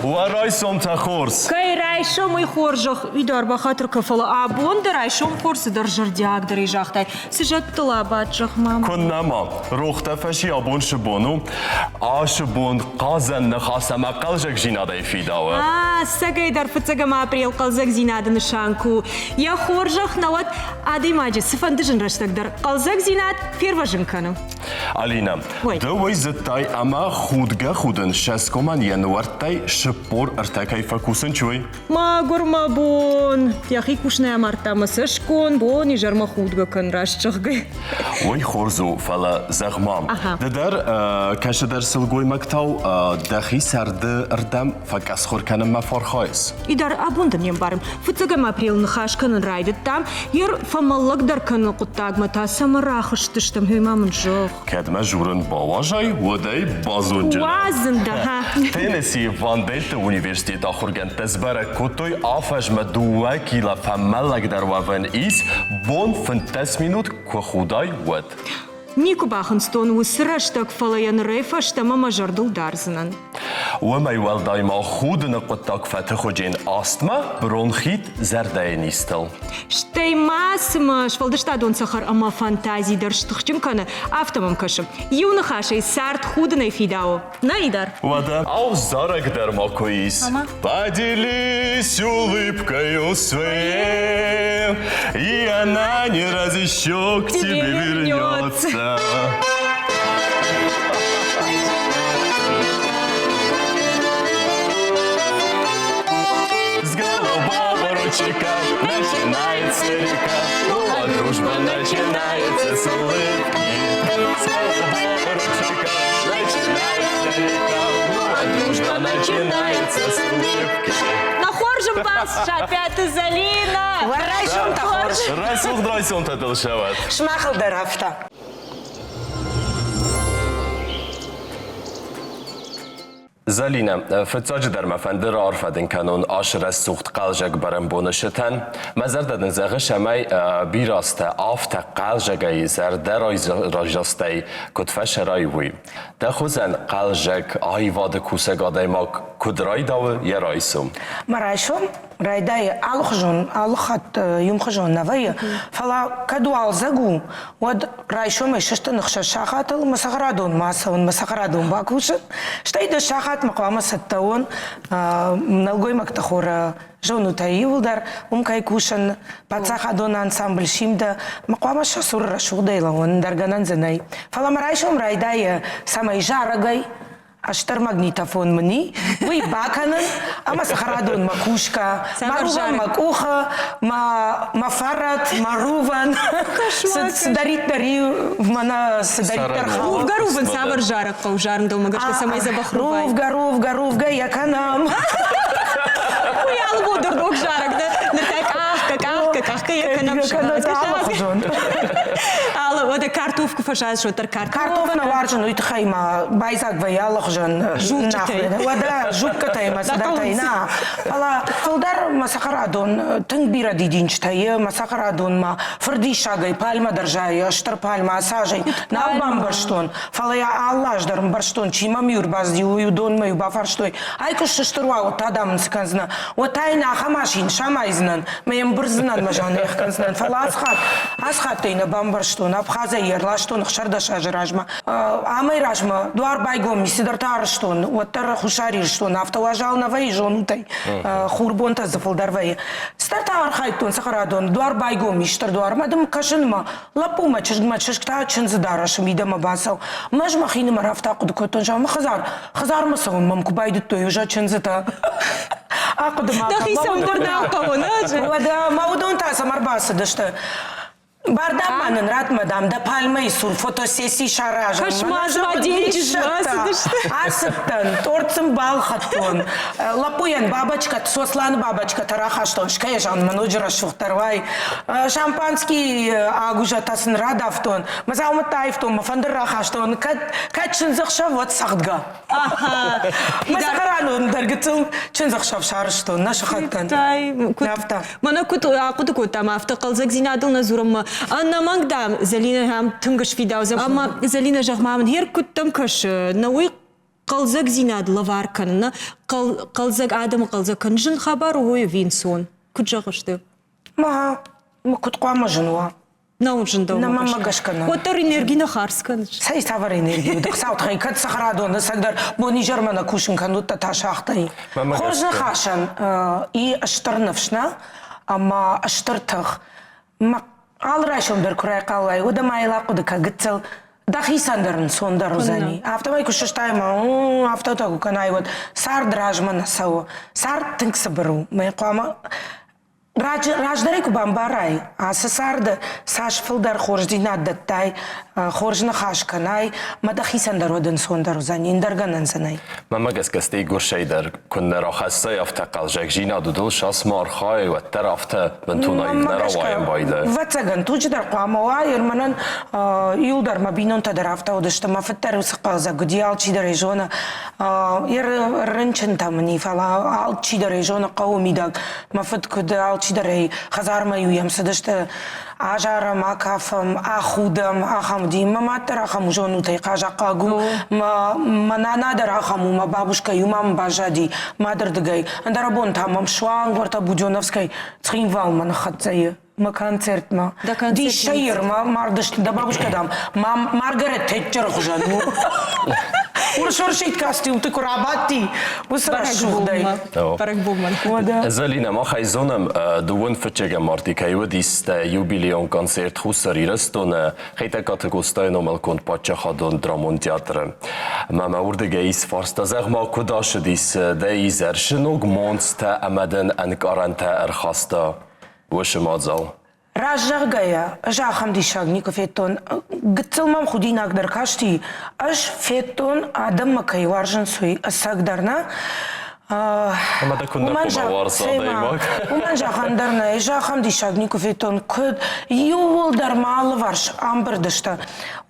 ورایسم تا خورس كي رايشم يخرجخ يدار بخاطر كفل ابون درايشم خورس در جردياك دري جاختاي سجد طلبات جخ ماما كنا ما روخت فشي ابون شبونو آشبون قازن نخاسم قلجك جينا داي فيداوه سگي در فتسگا ما ابريل قلزك زيناد نشانكو يا خورجخ نوت ادي ماجي سفندجن رشتك در قلزك زيناد فيروجن كانو Alina, دوی زتای اما خودگاه خودن شسکمان ینورتای شپور ارتکای فکوسن چوی؟ ما گرما بون یخی کشنه مرتا مسش کن بونی جرما خودگاه کن رشتگی وی خورزو فلا زغمام در کش در سلگوی مکتاو دخی سرد اردم فکس خور کنم مفارخایس ایدار ابوندن یم بارم فتسگا ما ابريل نخاش کنن رایدت تام یر فمالک در کنن قطاق متا سمراخشتشتم هیما من جوخ كدما جورن باواجاي وداي بازون جنا وازن ده تينيسي فان دلتا universitet آخرگن تزبره کتوی آفش مدوه کیلا فملک در وفن ایس بون فنتس مینوت که خدای ود Нику баханстон усрыштак фалаян рейфашта мама жардул дарзынан. وما يوالداي ما خودنا قطاق فتخو جين آستما برونخيت زرداي نيستل Штей масма швалдышта дон сахар ама фантазии дарштыхчим кана автомам кашым. Юна хашей сарт худной фидао. Наидар. Вода. Ау зарак дармакоис. Поделись улыбкой своей, и она не раз еще к тебе вернется. С голубого ручейка начинается река, ну а дружба начинается с улыбки. С голубого ручейка начинается река, ну а дружба начинается с улыбки. Нахоржим бас шапят Залина. Варайшон тахорж. Райсух драйсон татылшават. Шмахал дарафта. Залина, فتاج در مفندر عرفدن کنون آشر سوخت قلجک برم بونشتن مزر دادن زغه شمای بیراسته آفت قلجگی زر در راجاسته کتفش رای وی دخوزن قلجک آیواد کوسگاده ما کدرای داو یه رایسوم مرایشم رایدای алхат юмхажон навай фала кадуал загу вот райшом шашта нахша шахатал масаградон масаван масаградон бакушат штайда шахат мaqama саттаон налгой мактахора жону таивдар кай кушан пацахадон ансамбль шимда мaqama шасур рашудайла он дарганан занай фала марайшом райдая самай жарагай Аштар магнитофон мни, вы баканан, а масахарадон макушка, маруван макуха, мафарат, маруван, сдарит дари, мана сдарит тархау. Гаруван савар жарак паужарн домагашка самай забахрувай. Ровга, яканам. Уял буду рук жарак, да? Какахка, яканам Алла, вот картофку фашаз, что картоф. Картоф наваржен, уйт хайма, байзак ваялахжен. Жукчатай. Вода, жуккатай, масадатай, на. Алла, фалдар масахарадон, тынгбира дидинчтай, масахарадон, ма, фырди шагай, пальма держай, аштар пальма, асажай, на бамбарштон. Фала я Аллаш дарм барштон, чима мюр базди, уюдон мою бафарштой. Айкуш шештурва, вот адам сканзна. Вот айна хамашин, шамайзнан, моем брзнан, мажан, эхканзнан. Фала асхат тейна бамбарштон, абхаза ерлаштон, хшардаш ажражма. Амай ражма, дуар байгом, мисидарта вот тара хушари что на автоважал на вей жонутай хурбонта зафалдарвей старта архайтон сахарадон дуар байгом миштар дуар мадам кашинма лапума чижма чишкта чин задараш мидама басал маж махинма рафта кудкотон жам хазар масом мамку байду той уже чин зата акудма да хисам дурдал кавонаже вода маудон та самарбаса да что Бардаманын рад мадам да пальмай сур фотосессии шаража. Кошмар деньги Асыптан, торцым балхаттон. Лапуян бабочка, сослан бабочка тарахаштон. Шкаяжан мануджера шухтарвай. Шампанский агужатасын радавтон. Мазауматайфтон, мафандыр рахаштон. Качын зықша вот сағдга. Масақаранын درجتهم چند زخشاب شارشتو نشخطن نفتا مانا كنت ما افتقل زك زينادلنا زورم أنا ما قدام زلينا هم تنقش في داوزم أما زلينا جغ من هير كنت تنقش نوي قلزك زيناد لفاركن قلزك آدم قلزك كنجن خبر وهو فينسون كنت جغشته ما كنت قوام جنوا ناوجن دو نما ما قشكنا وتر إنرجينا خارسكن ساي سافر إنرجي ودك ساوت خي كت سخرادو نسقدر بوني جرمنا كوشن كانوا تتاشاختي خرجنا خاشن أشتر نفسنا أما أشترتخ ما على رأيشهم در كراي قالوا وده ما يلاقوا دك قتل دخي سندرن سوندر زني أفتح ما يكوشش تايما أفتح تاكو كان أيوة صار دراج من سوا صار تنكسبرو ما يقام راج دريكو بامباراي أساسارد ساش فلدر خورج دينات دتاي خورج نخاش كناي ما دخي سندر ودن سوندر زني اندرغنن زني ما قسكستي قرشي در كنا راخصة يفتقل جاك جينا دودل شاس مارخاي والترافته من توناي نراوايم بايده واتساقن توج در قوامه واير منن يودر ما بينون تدرافته ودشت ما فتر وسقازا قديال چي در ريجونا ير رنچن تامني فلا آل چي در ريجونا قومي داك ما فت كد چی داره خزار مایویم سدشت آجارم آکافم آخودم آخامدیم ما ماتر آخاموجونو تی قاجا قاگو ما نادر آخامو ما بابوشکایو ما باجادی ما دردگای اندرابون تامم شوانگ ورتا بوجونوفسکای تخین وال من خطزای ما концерт ما دي شير ما ماردش دا بابوشка дам ما مارغرет تيتчер خجانو ورشورشيت كاستيوم تكراباتي وسرشوداي برك بومن زلينا ما خايزونم دوون فتشگه مارتي كايو ديست يوبيليون كونسرت خوسريرستون خيتا كاتگوستاي نومال كونت پاچه خادون درامون تياتر ما موردگه فارستا زغ ما کداش ديس داي زرشنوگ مونستا امدن انكارنتا ارخاستا وشما زال راجع جاية أجا خمدي شاغني كفيتون قتل ما مخدين أقدر كاشتي أش فيتون آدم مكاي وارجن سوي أساقدرنا ما دا كنا بوارصا دايماك ومن جا خندرنا إجا خمدي شاغني كفيتون كد يوول در مال ورش أمبر دشتا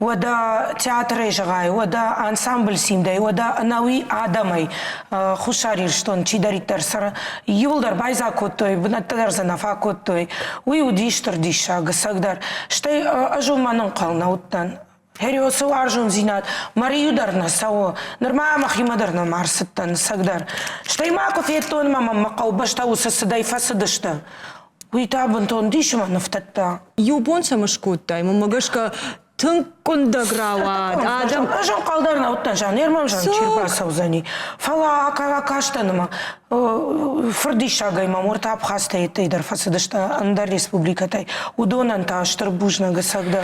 ودا تياتر إجغاي ودا أنسامبل سيمداي ودا ناوي آدمي خوشاريرشتون چي داري ترسر يوول در بايزا كوتوي بنتدر زنفا كوتوي ويوديشتر ديشا قساقدر شتاي أجو ما ننقل نوتن هريوسو أرجون زينات مريو درنا سوا نرما مخيمة درنا مارستن سقدر شتاي ماكو فيتون ماما مقاو بشتا وسسداي فسدشتا ويتابنتون ديش ما نفتتا يوبون سمشكوتا ممغشكا تنكون دغراوات آدم أجون قالدرنا وتنجان يرمام جان چيربا سوزاني فلا أكاشتنما فردي شاغاي مامورتا أبخاستا يتيدر فسدشتا أندر ريسبوبليكتاي ودون أنت أشتر بوجنا قساقدر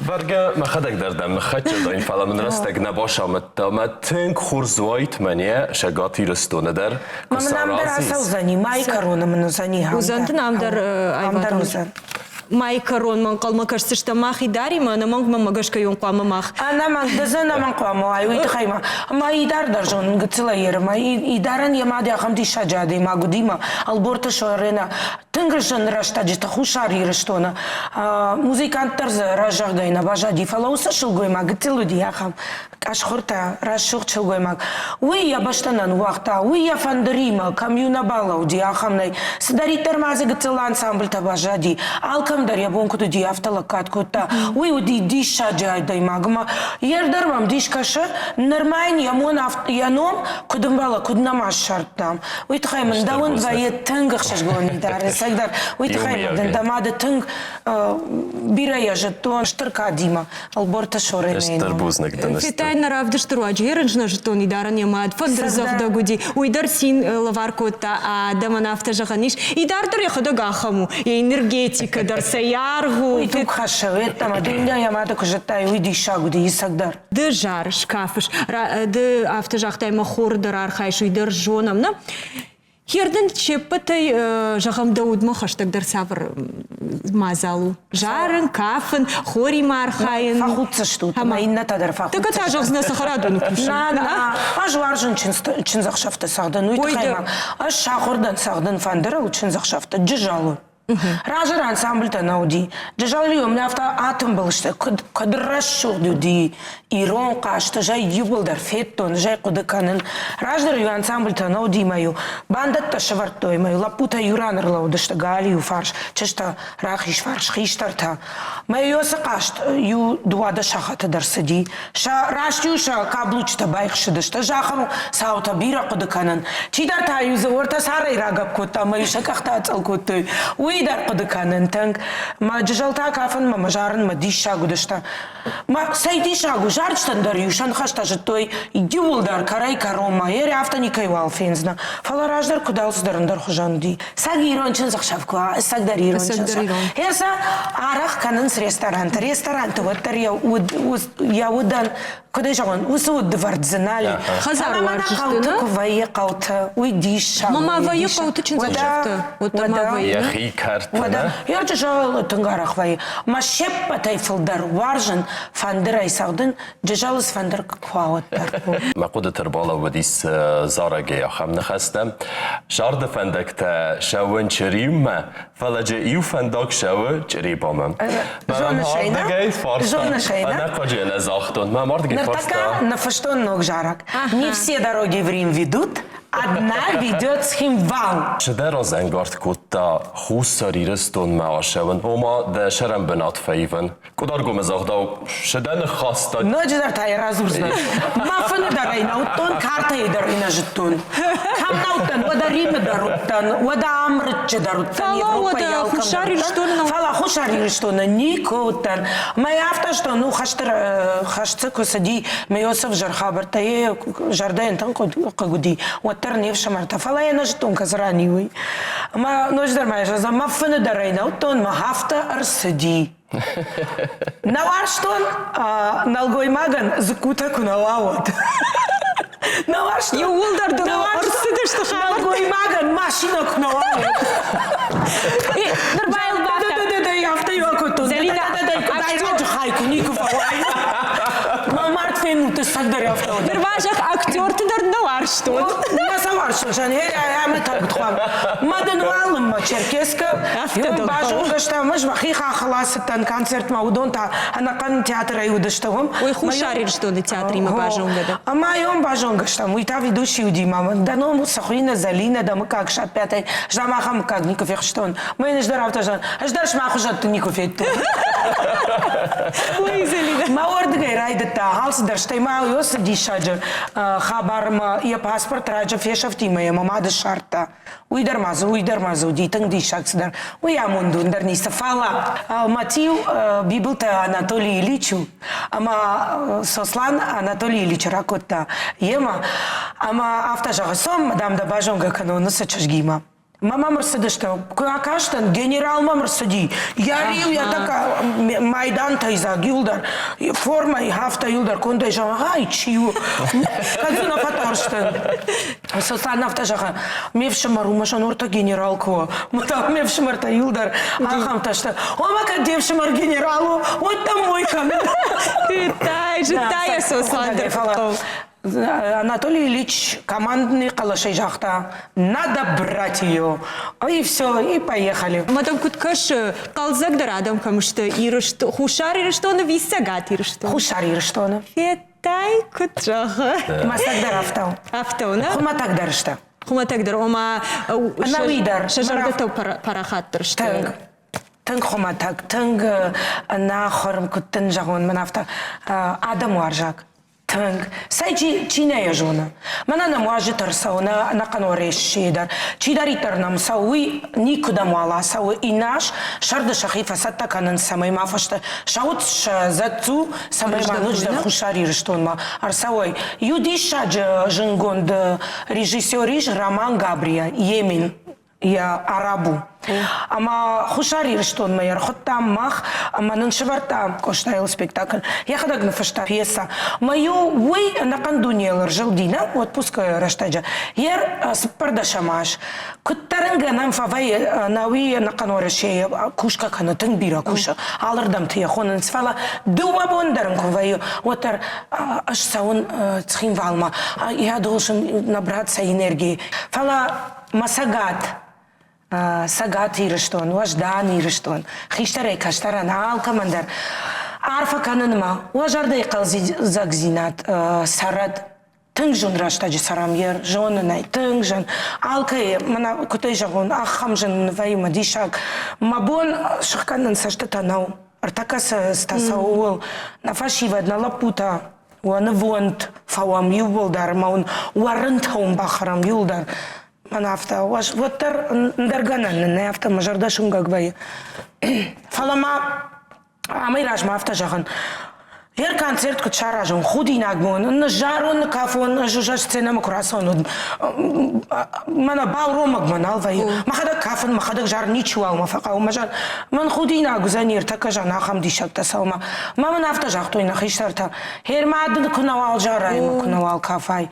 برگه مخدك دردم مخدش داين فلا من رستك نباشا ما تنك خورزوايت منيه شغاتي رستونه در ما من عم در أسوزاني ماي كارونا من زاني هم وزنتن عم در أيوة ماي كارون من قال ما كرستش تماخي داري ما أنا ما مغشكا يوم قام ماخ أنا ما دزنا من قام واي ويتخيما ما يدار درجون قتلا ير ما يدارن يمادي أخمتي شجادي ما قديما البورت شورنا تنقرشن رشتا جت خوشاري رشتونا موزيكانت ترز رجع جاينا باجادي فلوس شلقوي ما قتلو دي أخم أشخرتا رشوق شلقوي ما ويا بشتنا وقتا ويا فندريما كميونا بالو دي أخمني سداري ترمازي قتلا انسامبل تباجادي алкам дар ябонкуту ди авталакат кота уи уди диша жайдай магма ердармам дишкаша нормайн ямон яном кудумбала куднамаш шарттам уи тхаймын давын вае тынгыхшаш гони дар сагдар уи тхаймын дамады тынг бирая жетон штырка дима алборта шоренен штырбузник дэнэстэ фитай наравды штыруаджи ерынжна жетон идаран ямад фандырзах да гуди уидар син лаваркота адаман автажаханиш идардыр яхада гахаму энергетика дар саяргу и тут хашавет там динда ямада кожатай уйди шагу ди сагдар ды жар шкафыш ды автожахтай махор дар архайш уйдар жонам на Херден чеппатай жағам даудма хаштаг дар савр мазалу. Жарын, кафын, хори мархайын. Фахутса штут, ма инна тадар фахутса. Так это жағзна сахарадуну кушын. На, аж варжын чин захшафта сағдан. Уйт хайма. Аж шахордан сағдан фандыра у чин захшафта. Джижалу. Ражер ансамбль-то науди. Джажали у меня авто атом был, что кадрашо дуди, Ирон кашта, жай юбалдар феттон, жай кудыканын. Ражер ю ансамбль-то науди мою, бандат-то шавартой мою, лапута юранер лауды, что галию фарш, чешта рахиш фарш, хиштарта. Мою йоса кашт, ю дуада шахата дарсади. Ша раштюша каблучта байхшида, что жахам саута бира кудыканын. Чидарта ю заворта сарай рагап кота, мою шакахта ацалкотой. Уидар кудыканын тэнг. Ма джалта кафан ма мажаран ма дишагу дашта. Ма сайдишагу жарчтан дар юшан хашта житой идюлдар карай карома. Ери автоникай валфензна. Фала раждар кудалс дарандар хужанди. Саги ирончен захшавква, сагдар ирончен. Ерса арах канын с ресторанта. Ресторанта вот тар я удан кудай жагон усуд вардзинали. Хазар варджишты, вайе каута уйдиша. Мама вайе каута чин захшавты. Вот мама вайе. Яхи картана. Я жажал тынгарах вайе. Ма шеппа тайфылдар варжын фандырай саудын жажалыс фандыр квауаттар. مقود تربالا ودیس زارگی آخم نخستم شارد فندکت شوون چریم فلجه ایو فندک شو چری بامم زون شینا زون شینا أنا قاجي أنا زاختون ما مرد جيت Нартака на фаштон ног жарок. Не все дороги в Рим ведут, одна ведет с Химвал. شدر از انگارد کتا خوصاری رستون معاشون وما ده شرم بنات فیون کدار گم زاخدا شدن خاستا Ночь дартай разурзна. Мафаны дарай наутон, карта дарай нажитон. Хам наутон, вада Рима даруттан, вада Амрытче даруттан, Европа ялкам. Фала хушари что на никотан. Моя авто что ну хашцы кусади меосов жархабартае жарден тан кагуди. Уаттар невша марта. Фала я нажитон казранивый. Ма ночь дармай жаза мафаны дарай наутон, ма хафта арсади. Наварштон налгой маган закута куналават. Наварштон. Юлдардан арсыды что хабар. Налгой маган машина куналават. Нырбайл бахта. Да-да-да, я автоёкотун. Залина, дай раджу хайку, нику фавай. Мамарт фенуты сагдари авто. Нырбажах актер ты дар наварштон. Я саварштон, жан, я метал гтхам. Мадан валым ма черкеска. Юн бажу гашта, мыш махиха халасыттан концерт маудонта, анакан театра юдаштагом. Ой, хушарир что на театре има бажонгада. А моем бажонгашта, мы та ведущий удима. Да ну сахуина залина, да мы как шат пятай, жамахам как ников яхштон. Мы не ждар автожан, ждар шмаху жат ты ников етту. Ой, Залина. Маордгай райдата, халс дарштай мау йоса дишаджа, хабарма я паспорт раджа фешафтима, я мамада шарта. Уйдар мазу, дитанг дишаксдар. Уя мундун дарниста фала. Матив бибылта Анатолий Ильичу, ама сослан Анатолий Ильич ракота. Ема, ама автожага сом, мадам да бажонга канону сачашгима. Мама мърсъдъща, какаштан, генерал ма мърсъди. Ярил я така, майдан тайза, гилдар, форма и хафта юлдар, конда и жава, ай, чиу. Кадзуна фатарштан. Сослан нафта жаха, мевша марумашан орта генерал кова. Мата мевша марта юлдар, ахам ташта. Ома кад девша мар генералу, вот там мой камер. Ты тая сослан дърфтов. Анатолий Ильич командный калашей жахта. Надо брать ее. И все, и поехали. Мадам куткаш калзак дарадам камышты ирышты. Хушар ирыштоны виссагат ирышты. Хушар ирыштоны. Фетай кутраха. Масагдар автау. Автауна? Хуматак дарышта. Хуматак дар, ома... Анавидар. Шажардатау парахат дарышты. Тынг хуматак, тынг нахорм куттын жагон манафта адам варжак. Тынг. Сай чиная жона. Мана нам важит арсауна на каноре шедар. Чидаритар нам сауи никуда мала сауи и наш шарда шахифа сатта канан самай мафашта шаут зацу самай мануджда хушарир штонма арсауи юдиша жингонд режиссериш Роман Габрия Йемин я арабу. Ама хушарир штон майер хоттам мах, ама наншевартам коштайл спектакль. Я ходак на фашта пьеса. Мою уй на кандунелар жалдина, отпуска раштаджа. Ер спардашамаш. Куттарынга нам фавай науи на канореше кушка кана тынбира куша. Алырдам тия хонын сфала. Дуа бондарым куваю. Отар аж саун цхин валма. Я должен набраться энергии. Фала масагат. ساقات يرشتون وجدان يرشتون خيشتري كشتران عال كماندر عارفة كان ما وجرد يقل زاك زينات سرد تنجون راشتاجي سرامير جون ناي تنجون عالكي منا كتي جغون أخم جن في مديشاك ما بون شخكان ننساشتتا نو ارتكس استاساول نفاشي ودنا لابوتا ونفونت فوام يولدار مون ورنتهم بخرام يولدار من أفتا واش وتر ندرجنا نافتا مجرد شونغا قبي فلما عميراش ما أفتا جهن هر کنسرت که چهارجون خودی نگمون نجارون کافون جوجاش سینه مکراسون من باورو مگمن الوی ما خدا کافن ما خدا جار نیچوا ما فقط ما جار من خودی نگذانی ارتکا جان آخام دیشب تساوم ما من أفتا جاختوی نخیشترتا هر مادن کنوال جارای ما کنوال کافای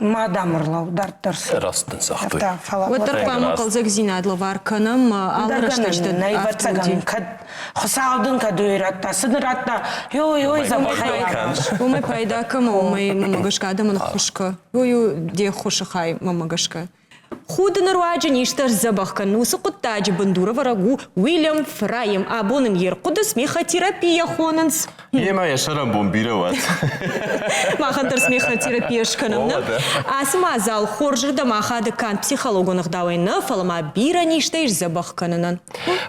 ما دامرلو در درس راستن ساختوی وتر قام قلزك زيناد لوار كنم درجنا نايفتسجن كد خسالدن كدويرتا سدرتا يو زبخاي ومي пайда кам ومي мамагашка да من خشكا يو دي خشخاي мамагашка خود نرواج نيشتر زبخ نوس قطاج بندورة ورقو ويليام فرايم أبونم يرقد смехотерапия خوننس يما يشرم بومبيروات ما خاطر смехотерапия شكنمنا أسمع زال خورجر دا ما خاد كان психологонах داوينا فلما بيرا نيشتيش زبخ كننن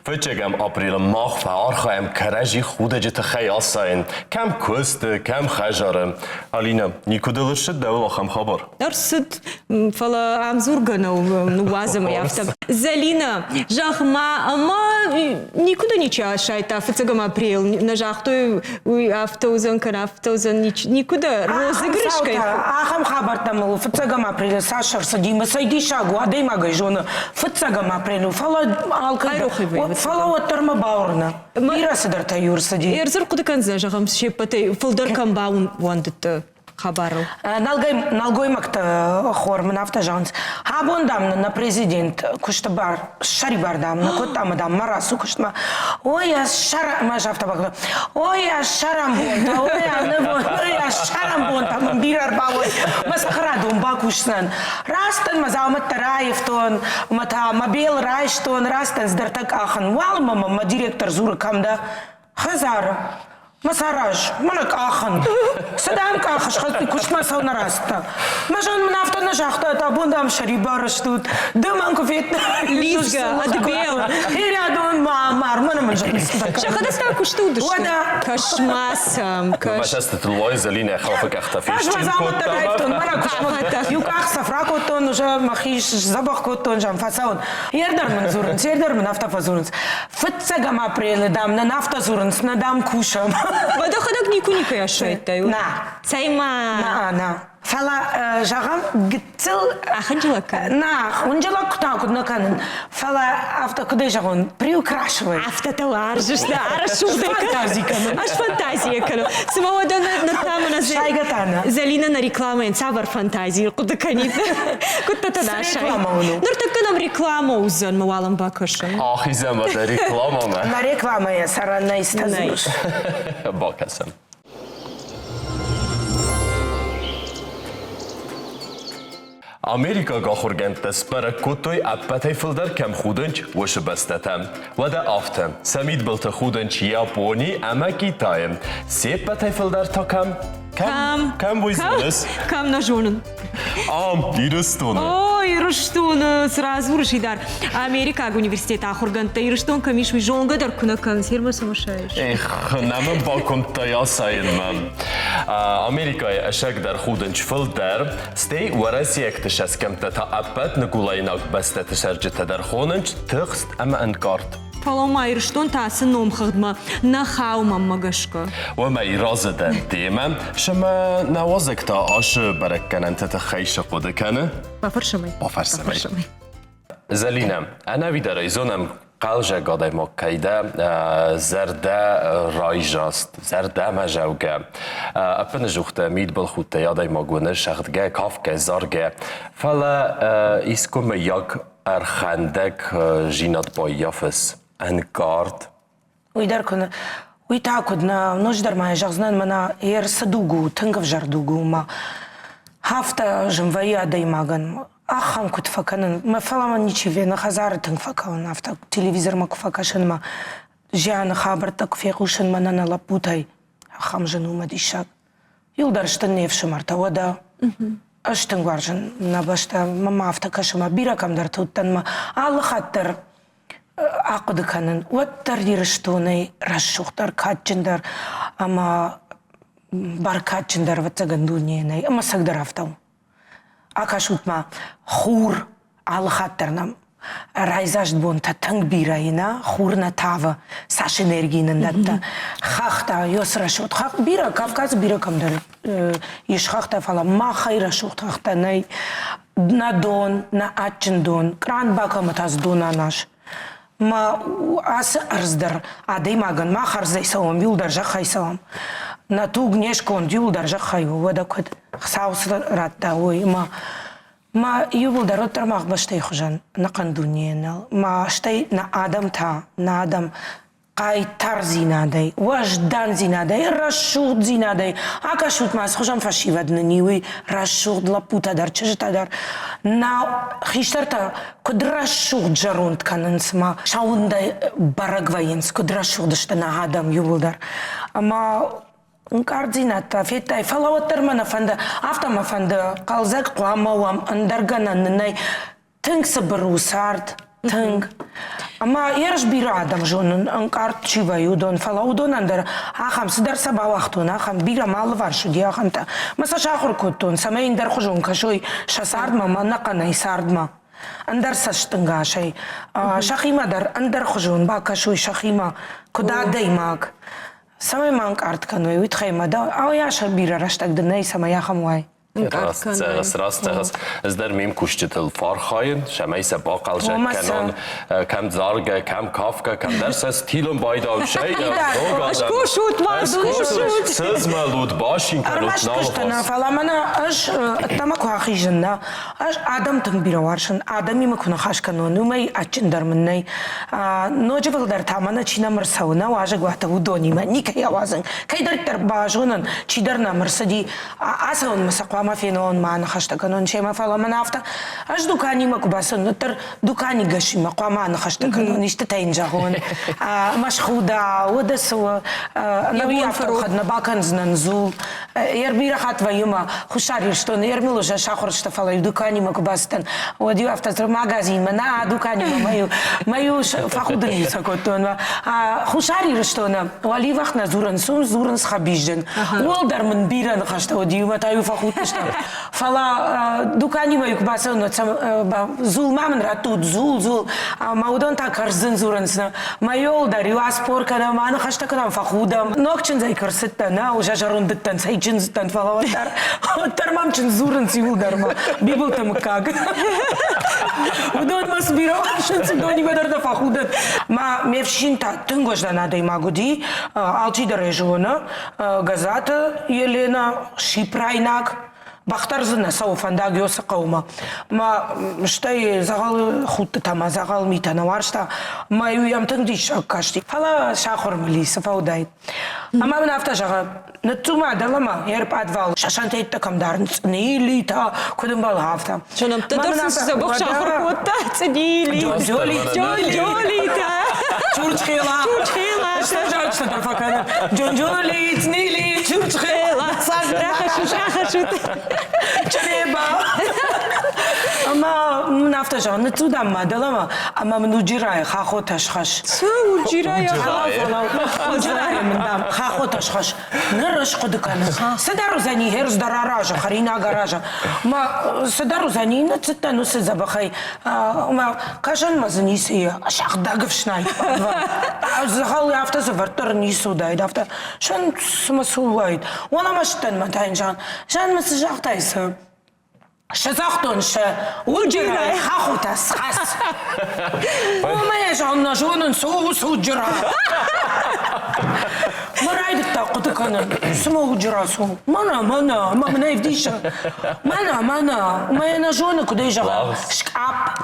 فتشجم أبريل ماخ فأرخايم كراجي خودا جت خياسين كم كوست كم خجرم علينا نيكودلش الدواء خم خبر أرصد فلا أم زورجنا ونوازم يافتم زلينا جاخما أما никуда не чашайта фцгам апрел нажахтой автозан крафтозан никуда розыгрышкой ахам хабартам фцгам апрел сашар садима сайдишагу адаймагай жона фцгам апрел фала алкай фала оттарма баурна мирасыдар таюр сади эрзер кудыкан зажагам шеппатай фолдеркам баун вандыт хабару налгой макта хор мен автожанс хабондам на президент куштабар шарибардам на котамадам марасу куштма ой я шара маж автобак ой я шарамбон ой я не ой я шарамбон там бирар бавой масхарадум бакушсан растан мазамат тараевтон мата мобил райштон растан сдартак ахан вал мама директор зуркамда хазара مساراج منك آخن صدام كاخش خلتي كوش ما سونا راستا مجان من أفتر نجاحتا تابون دام شريبا رشتود دم أنكو فيت ليزغا أدبيل هيري أدون مار من مجان شخدا ستا كشتودش ودا كشماسم باش استتلوي زلينا خوفك اختفي أش مزامة ترايفتون مرا كشمات يوك أخ سفراكوتون وجا مخيش زبخكوتون جام فاساون يردر من زورنس يردر من أفتا فزورنس فتسا ما بريل دام نافتا زورنس ندام كوشم ودا خدك نيكو نيكو يا شويتايو نا سايما نا فلا جاغم قتل أخنجلك نا ونجلك تاكد نكان فلا أفتا كده جاغون بريوكراشوي أفتا توارجش دا عرشو فانتازي كانوا أش فانتازيا كانوا سما ودا نتامنا شايقتانا زلينا на реклама сабар фантазии куда канит куда тада шай нуртак нам реклама узан мавалам бакашан آخی زمان در رکلام ما на реклама я сара наистазуш با کسم أمريكا غاخورجن تسبر كوتوي أبتاي فلدر كم خودنج وش بستتم ودا أفتم سميد بلت خودنج يابوني أما كي تايم سيب بتاي فلدر تا كم ويزنس كم نجونن يرستون ой рыштун сразу рышидар Америка университет ахурган та ирыштун камиш вижонга дар куна консерва сумашаеш إخ نمن باكم تياسين من أمريكا أشك در خودنج فلدر ستي وراسي اكتشاس كم تتأبت نقولينك بس تتشرجت در خوننج تغست أما أنكارت فلما ирыштун тасы ном хыдма на хаума магашка وما يرازدن ديما شما نوازك تا آش بركن انت تخيش قد كان بافرشمي بافرشمي زلينا أنا في دريزونم قالجا قادي مكيدا زردا رايجاست زردا مجاوغا أبن جوختا ميد بالخوتا يادي مغونا شغدگا كافكا زارگا فلا إسكم ياك أرخاندك جينات با يافس أنكارد ويدار كنا ويتاكدنا نجدر ما جغزنان منا ير صدوغو تنقف جردوغو ما هافتا جنوية دايماغن Ахам кут факанын. Ма фалама ничеве на хазары тын факалын авто телевизор ма куфакашын ма. Жаны хабарта куфекушын ма нана лапутай. Ахам жену ма дишак. Юлдарштын невшым артавода. Аштын гваржын на башта мама авто кашыма биракамдар туттан ма. Аллы хаттыр. Ақыдыканын. Уаттар дирыштуны расшухтар катчындар. Ама бар катчындар ватсаган дуньенай. Ама сагдар автау. Акашутма хур алхаттернам райзашт бонта танг бирайна хурна тава саш энергийнен датта хахта йосрашут хах бира Кавказ бира камдар иш хахта фала ма хайрашут хахта най на дон на ачндон кран бакаматаз дона наш ма ас арздар адей маган ма харзай савам юлдар жахайсавам на ту гнешкон юлдар жахайу вадакот саус ратта ой ма юлдар оттармақ баштай хужан на кандуньенал ма штай на адам та на адам қайтар зинадай важдан зинадай расшуд зинадай акашут мас хужан фашивадны ниуи расшуд лапутадар чыжытадар на хиштарта кудрашуд жарунт канынсма шаундай барагваенс кудрашудышта на адам юлдар ама Кардината, фетай, фалаваттар мана фанда, автома фанда, қалзак қуамауам, андаргана нынай, тынг сабыру сард, тынг. Ама ерш бира адам жонын, анкарт чиваюдон, фалаудон андар, ахам сыдар сабавақтон, ахам бира малы варшуди ахамта. Маса шахур коттон, самай индар хужон кашой, шасардма, манақанай сардма. Андар саштынга шай, шахимадар, андар хужон, ба кашой шахима, куда даймаг. Самай манк артканой уитхайма да аяша бира раштагдынай самая хамвай. Раз здер мим куштитл фархаyn шамайса бақалжак канон кам зарга кам кафка кам дерсас тилон байда шай Ашку шут мардун сызма луд башин канот налхас фаламана аш тамак хахижна аш адам тын бира варшын адам им куна хашкано нумай ачиндар миннай ножевал дар тамана чина марсауна важа гвата удонима никай авазын кайдар тар бажунан чидар намрсади асаун масақва мафинон ман хаштаканон чема фаламана авта аш дукани макбасын нутер дукани гашима қаман хаштаканон иштатайн жагон машхуда удасу нави автохадна баканзнан зул ербира хатва юма хушари что ермилу же шахор что фалай дукани макбастан оди автозр магазин мана дукани мою фахудница котон хушари что на вали вахна зуран зуран схабижен волдар мен биран хашта оди матаю фахудништа фала дукани маю кбасын зул мамн ратут зул маудон так арзын зурансна майол дарю аспорка на ман хаштакан фахудам нокчин зай карсетта на уже жарундыттан сайчинзтан фалаватар тармамчин зуран сивулдарма бибултам как удон мас бировашин дони ведарда фахудат ма мевшинта тынгожда надо магуди алчидара жона газата Елена Шипрайнак Бахтарзына сауфанда гёса қаума. Ма штай загал хутты тама загал митана варшта ма юямтын диш акашти. Фала шахор милиса фаудай. Ама мен авта жага нтума далама ерп адвал шашантейта камдарн нилита кудым бал хафта. Чонам тадырсын сабок шахор котта цнили. Джолита. Чурчхела. Что факана. Джонжоли цнили чурчхела. Шахашут. Чреба. Ама нафта жан нтудам мадалама ама мнуджирай хахоташ хаш. Уджирай Уджирай мндам хахоташ хаш. Нырыш кудыкана. Садару зани херз дараража харина гаража. Ма садару зани нцтану се забахай. Ма кажан мазниси шахдагвшнай. Захал яфта завартар нисудай дафта. Шан смасулайд. Вона маштан матайн жан. Жан мас жахтайсы. Шазахтон ше уджирай хахотас хас. Омая жанна жонын соус уджира. Марайдыкта кудыканы сума уджирасу. Мана мамна евдиша. Мана моя жона кудай жага.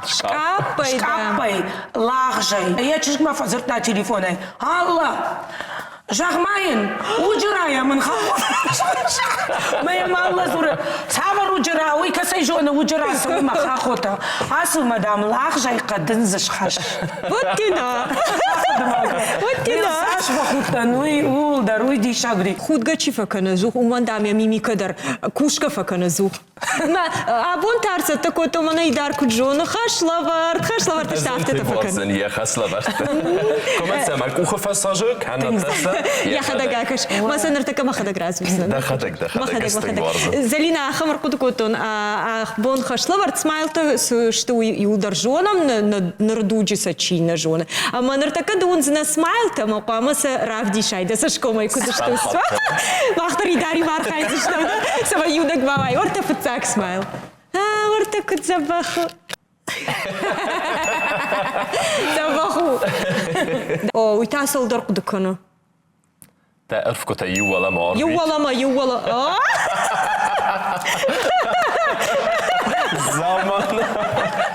Шкапай лагжай. Я чешма фазырта телефона. Алла. Жахмайын, уджырая мын хаву. Моя мала зура. Савар уджыра, ой, касай жона уджырасы, ой, махахота. Асу, мадам, лах жайқа дынзыш хаш. Вот тина. Вот тина. Саш вахутан, ой, улдар, ой, дишагри. Худга чи факана зух, умандам я мими кадар, кушка факана зух. Абон тарса тако то мана идар куджона, хашлавар таштафте та факана. Зен я хаславар. Comment ça m'a couche fassage كان تسا يا خدقاكش ما سنرتك ما خدق راس بسنا ده خدق Залина хамар кутукотон бон хашлавар смайлта что юдар жоном на рдуджи сачина жона. А манартака дун зна смайлта ма памаса равди шайда са шкомай кудушто сва. Вахтари дари вархайд что сава юдак бавай орта фцак смайл. Орта кут забаху. Забаху. О, уйта солдар кудуконо. تعرف كنت يولا مار يولا ما يولا زمان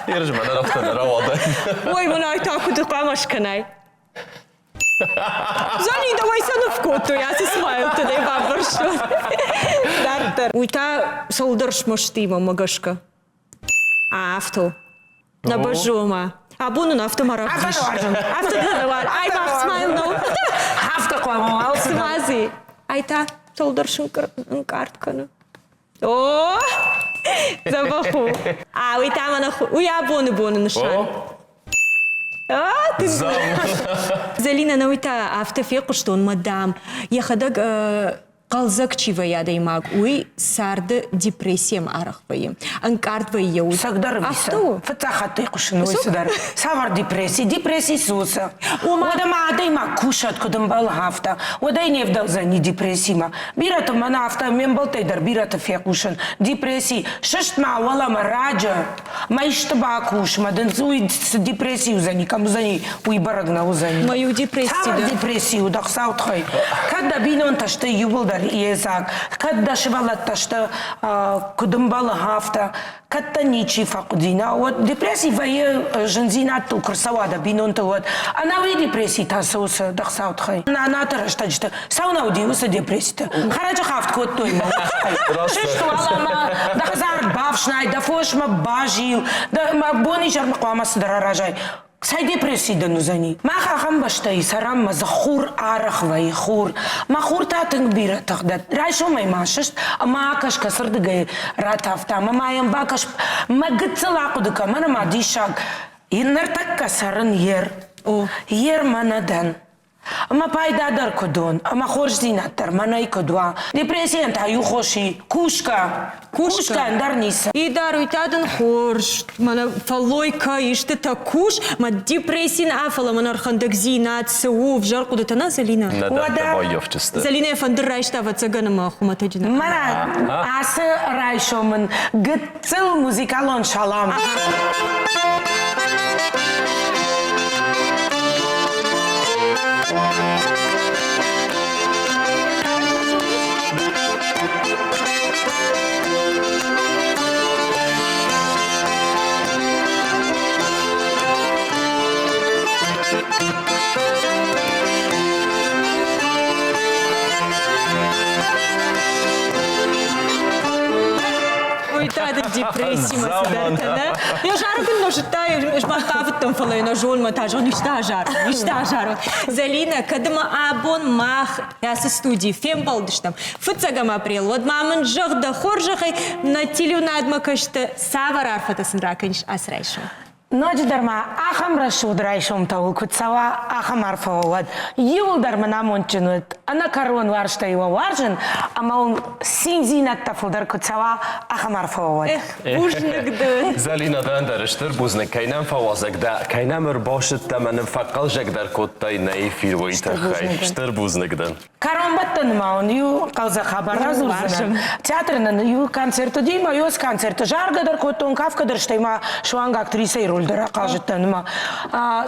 يرجع معنا رفتنا روضة Ой, вона й так куди камаш канай. Залі, давай сану в коту, я се смаю туди, бабар, що. Дартер. Уйта солдърш мощима, магашка. Авто. На бажума. Абуну на автомарах. Авто дадавар. Ай, баб, смайл, но. Хавка кламал. Смази. Ай, та солдършын карткана. О! Забаху. А, уйта мана ху. Уй, абуну нишан. Залина науита автофеку что он мадам. Я ходак қалзакчива ядай маг. Уй сарды депрессиям арахвайым. Анкартвай яу. Сагдар виса. Фацахаты кушын ойсыдар. Савар депрессии суса. Одама адай ма кушат кудым бал хафта. Одай невдал за не депрессима. Бирата мана хафта мен балтайдар бирата фекушын. Депрессии. Шыштма валама раджа. Майштаба куш. Мадан уй депрессию за никому за ней. Уй барагна узани. Мою депрессию. Савар депрессию дақсаутхай. Когда бинон ташты юбылдар иезак. Когда шивалат ташты кудым бал хафта. Когда ничи факудина. Вот депрессии вая жензина ту красавада бинон то вот. Она вы депрессии та соуса дақсаутхай. На тарашта сауна удивуса депрессия. Хараджа хафт кот той ма. Шешту алама дахзар бавшнай дафошма бажил. Да ма бони жарма қамасы дараражай. Сай депрессии да нузани. Маха хамбаштай сарам ма захур арахвай хур. Ма хур татың бира тагдат. Райшо май машышт. Ма акаш касырдыгай ратафта. Ма майам бакаш ма гыцылақудыка. Мана ма дишаг. Иннартак касарын ер. Ер манадан. Ама пайдадар кодон, ама хорждинаттар, манай кодва. Депрессия та юхоши, кушка андар ниса. И даруй тадын хорж, мана фалойка иште та куш, ма депрессин афала мана архандак зинат сеу в жарку да тана Залина. Надо боев чисто. Залина фандыр райшта ва цагана ма хуматаджина. Мана асы райшомын гыцыл музыкалон шалам. Uitada депрессия масыдартана. Я жаргын ножитай, жмахавыттым фалай на жон матажон ништа жару. Залина, кадыма абон мах ясы студии фем балдыштам. Фыцагам апрел. Вот мамын жығда хоржахай на телюнадма кашты савар арфатасын раканш асрайшым. Ночь дарма ахам рашуд райшом тау кутсава ахам арфавад. Юл дарма намончинут. Ана карон варшта его варжен, ама он синзинат тафудар кутсава ахам арфавад. Бужныкды. Залина дандерштер бузник кайнам фавазак да кайнам рбашет таман факал жагдар коттай най фирвойта хай. Штер бузникдан. Карон баттан маун ю қалза хабар разурзана. Театрынан ю концерты дейма, юс концерты. Жаргадар коттон кавкадар штайма шуанга актриса и рольдера кажется нема.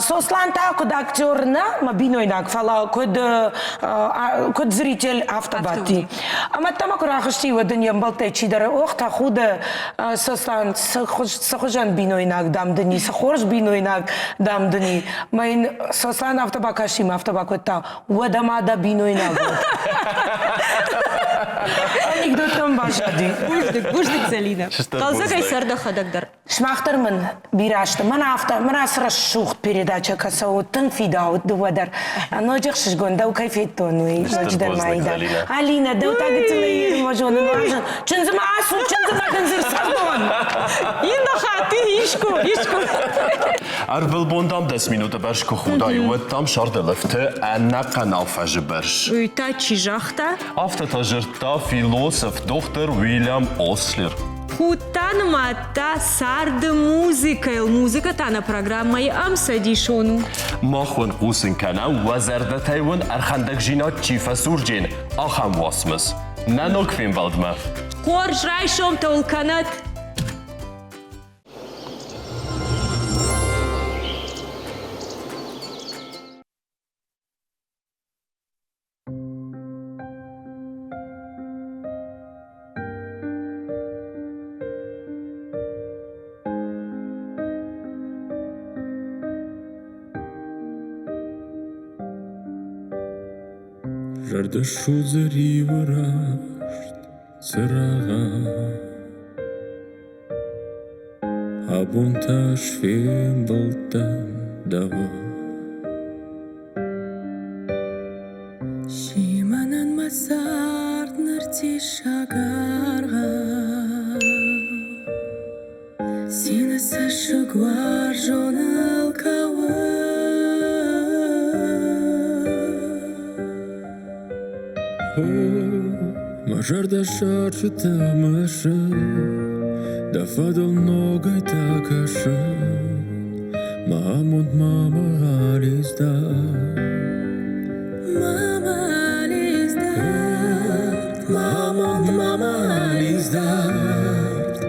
Сослан та код актерна, ма биноинак фала код зритель автобати. Ама тама курахшти вадыньям балтай чидары ох та худа сослан сахожан биноинак дамдыни, сахорж биноинак дамдыни. Майн сослан автобакашим автобакота вадамада биноинак. Анекдотом башади. Буждик Залина. Қалзак айсарда хадагдар. Шмахтармын бирашты. Мана сыра шухт передача касау тын фидау дуадар. Но жақшыш гонда кайфет тонуй. Алина, да утагы целый можон важен. Чынзыма асу, чынзыма гынзыр сардон. Инда хаты ишку. Арвел бондам 10 минуты башку худа юет там шарда лифте анна канал фажберш. Уйта чижахта. Автотажырта философ доктор Уильям Ослер. Хутанмата сарды музыка. Музыка тана программай амса дишону. Махун гусин канал вазарда тайван архандак жинат чифа сурджин ахам васмас. Нанок фин валдма. Корж райшом таулканат. Жарды шузыри вырашт цырага Абунта швем болтан дава Шиманан масарт нырти шагарға Сені сашыгвар жонал кауы Мажарда шарчы тамашы Да фадал ногай такашы Мамонт мама ализда Мама ализдарт Мамонт мама ализдарт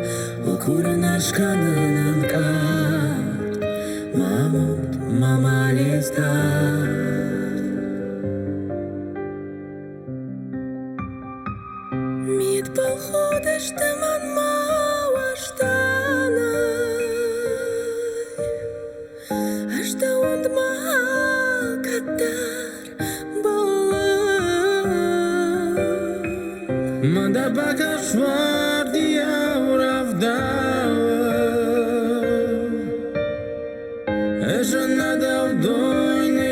Укурын ашканынан карт Мамонт мама ализдарт Мид походиш ти ман мала штанай Ашта унд мал катар болар Манда бакаш варди ауравдава Эжа надав дойны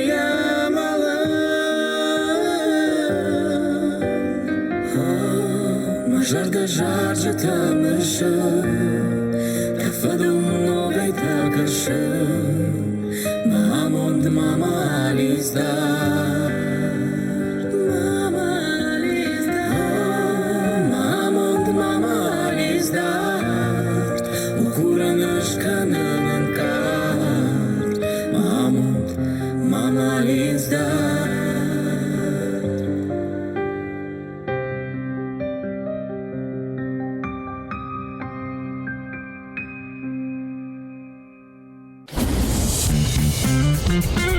Жарда жаржа тамашы Тафаду ногай такашы Мамонт мама ализдар Мама ализдар Мамонт мама ализдар Укуран ашканынан карт Мамонт мама ализдар Mm-hmm.